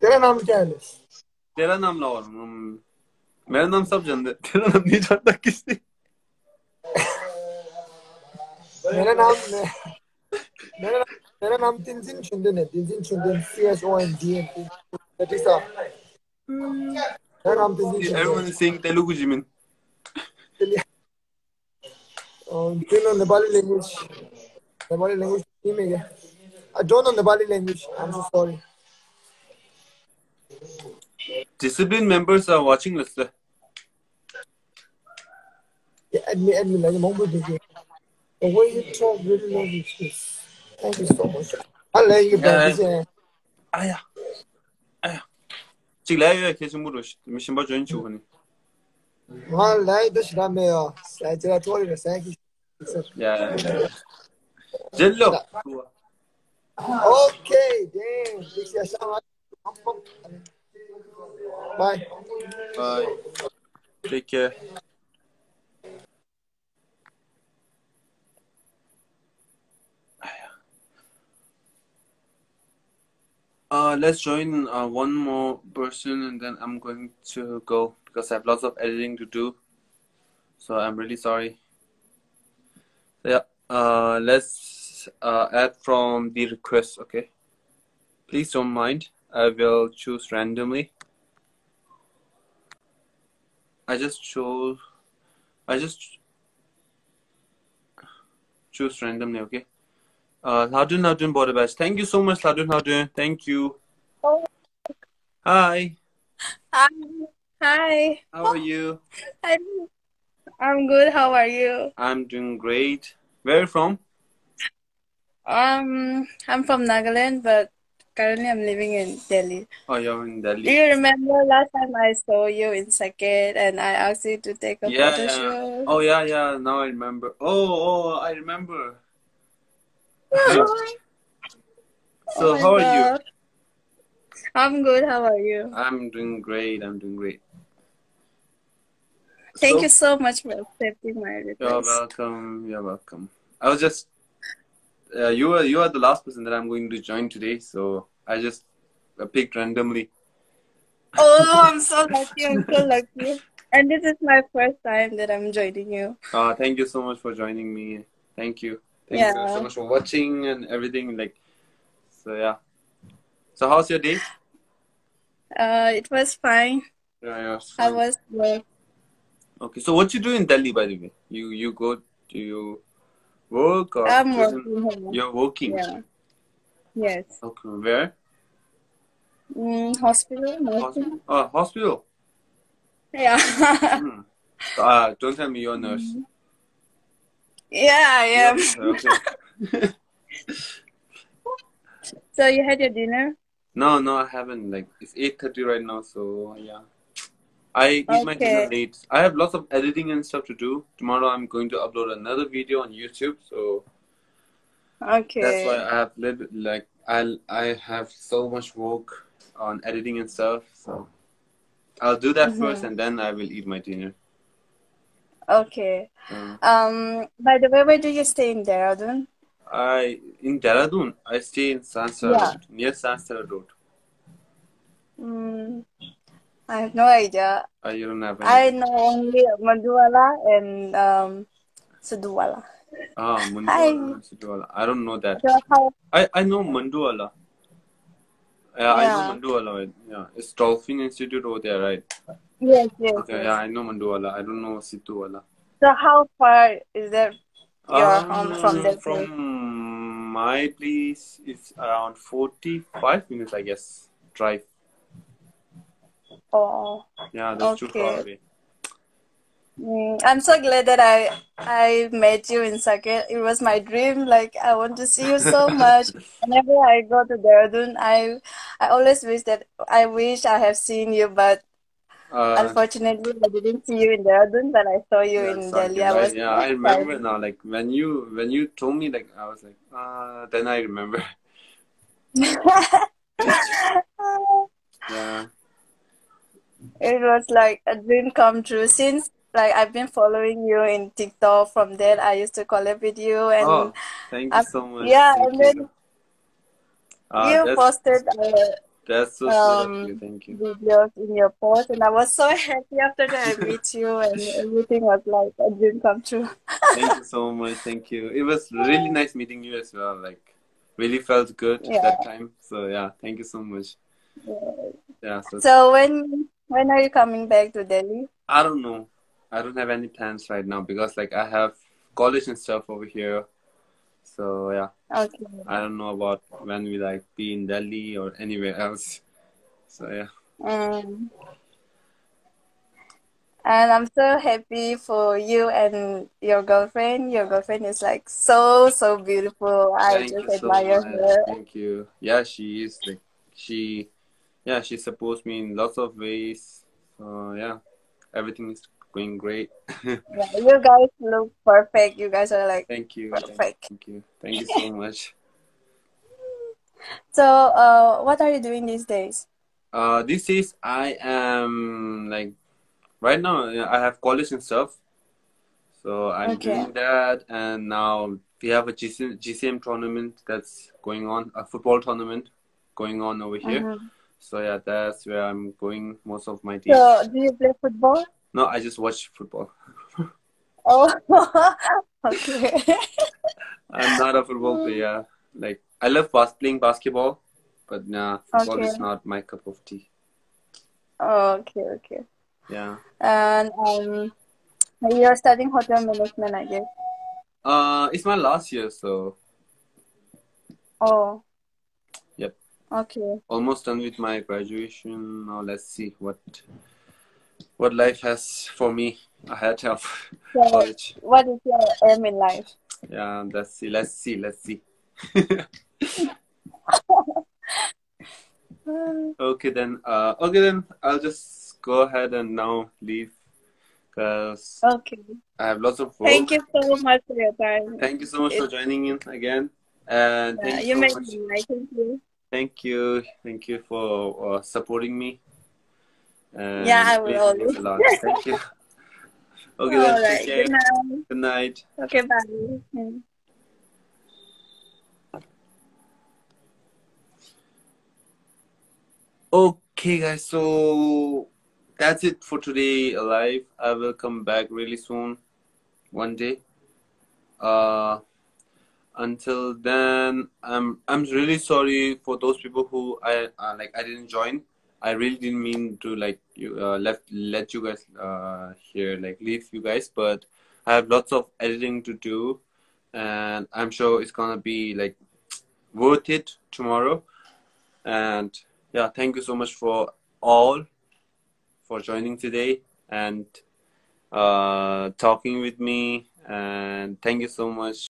तेरा नाम क्या है? तेरा नाम लाओ। मेरा नाम सब जानते, तेरा नाम नहीं जानता किसी। मेरा नाम मेरा नाम तिनजिन चुंदन है। तिनजिन चुंदन, CSONDN। That is मेरा नाम तिनजिन चुंदन। Everyone is saying Telugu, Jimin. Do you know Nepali language? Nepali language I don't know Nepali language. I'm so sorry. Discipline members are watching this. Yeah, admit, like, the way you talk really language. Thank you so much. I'll let you back. 아야, 아야. 지금 라이브에 계신 분으로 미신바 조인 주거니. I'll let you shrameyo. I tell you, thank you. 야, 젤로. Okay, damn. Bye. Bye. Take care. Let's join one more person and then I'm going to go because I have lots of editing to do. So I'm really sorry. Yeah. Let's add from the request, okay? Please don't mind. I will choose randomly. I just choose randomly, okay? Ladun bought a badge. Thank you so much, Ladun. Thank you. Oh. Hi. Hi. How are you? I'm good. How are you? I'm doing great. Where are you from? I'm from Nagaland, but currently I'm living in Delhi. Oh, you're in Delhi. Do you remember last time I saw you in Sakit and I asked you to take a photo shoot? Oh, yeah. Now I remember. Oh, I remember. So, how are you? I'm good. How are you? I'm doing great. Thank you so much for accepting my request. You're welcome. I was just you are the last person that I'm going to join today, so I just picked randomly. Oh, I'm so lucky. And this is my first time that I'm joining you. Thank you so much for joining me. Thank you. Thank you so much for watching and everything. So how's your day? It was fine. Yeah, I was good. Okay, so what you do in Delhi, by the way? You go, do you work or I'm working. You're working? Yeah. Yes. Okay, where? Hospital. Hospital. Yeah. Don't tell me you're a nurse. Yeah, I am. Okay. So you had your dinner? No, I haven't. It's 8:30 right now, so yeah. I eat my dinner late. I have lots of editing and stuff to do. Tomorrow I'm going to upload another video on YouTube, so that's why I have I have so much work on editing and stuff. So I'll do that first, and then I will eat my dinner. Okay. By the way, where do you stay in Dehradun? In Dehradun, I stay in Sansara Road, near Sansara Road. I have no idea. You don't have any I know only Manduwala and Suduwala. Manduwala, Suduwala. I don't know that. I know Manduwala. Yeah, I know Manduwala. Right? Yeah, it's Dolphin Institute over there, right? Yes. Okay, yeah, I know Manduwala. I don't know Situwala. So how far is that your home from that place? From my place, it's around 45 minutes, I guess, drive. Oh. Yeah, that's too far away. I'm so glad that I met you in Sakit. It was my dream. I want to see you so much. Whenever I go to Dehradun, I always wish I have seen you, but unfortunately I didn't see you in Dehradun, but I saw you in Delhi. I remember now. When you told me, I was like, then I remember. Yeah. It was like a dream come true since I've been following you in TikTok. From there, I used to collab with you, and thank you so much. Yeah, and then You That's posted so sweet of you. Thank you. videos in your post, and I was so happy after that I meet you, and everything was like a dream come true. Thank you so much. Thank you. It was really nice meeting you as well. Like, really felt good that Yeah. time. So yeah, thank you so much. Yeah. So So when are you coming back to Delhi? I don't know. I don't have any plans right now because like I have college and stuff over here. So yeah, Okay. I don't know about when we like be in Delhi or anywhere else. So yeah. Mm. And I'm so happy for you and your girlfriend. Your girlfriend is like so beautiful. I Thank just you so admire much. her. Thank you. Yeah, she is like she yeah, she supports me in lots of ways. So yeah, everything is going great. Yeah, you guys look perfect. You guys are like Thank you. perfect. Thank you. Thank you so much. So, what are you doing these days? These days I am like right now I have college and stuff. So I'm Okay. doing that, and now we have a GCM tournament that's going on, a football tournament going on over here. Mm-hmm. So yeah, that's where I'm going most of my So, days. do you play football? No, I just watch football. Oh, okay. I'm not a football player. Like I love playing basketball, but nah, football Okay. is not my cup of tea. Okay, okay. Yeah. And you're studying hotel management, I guess. It's my last year, so Oh, yep, okay. almost done with my graduation. Now let's see what life has for me ahead of So, college. what is your aim in life? Yeah, let's see. Let's see. Let's see. Okay then. Okay then. I'll just go ahead and now leave because Okay. I have lots of Thank work. you so much for your time. Thank you so much for It, joining in again, and thank you you so made much. me like thank you. Thank you for supporting me, Yeah, and I it will really means always. a lot. Thank you. Okay then. All Take right. Good care. night. Good night. Okay, bye. Mm. Okay, guys. So that's it for today. Alive. I will come back really soon, one day. Uh, until then, I'm really sorry for those people who I didn't join. I really didn't mean to like you let you guys here like leave you guys, but I have lots of editing to do, and I'm sure it's gonna be like worth it tomorrow. And yeah, thank you so much for all for joining today and talking with me. And thank you so much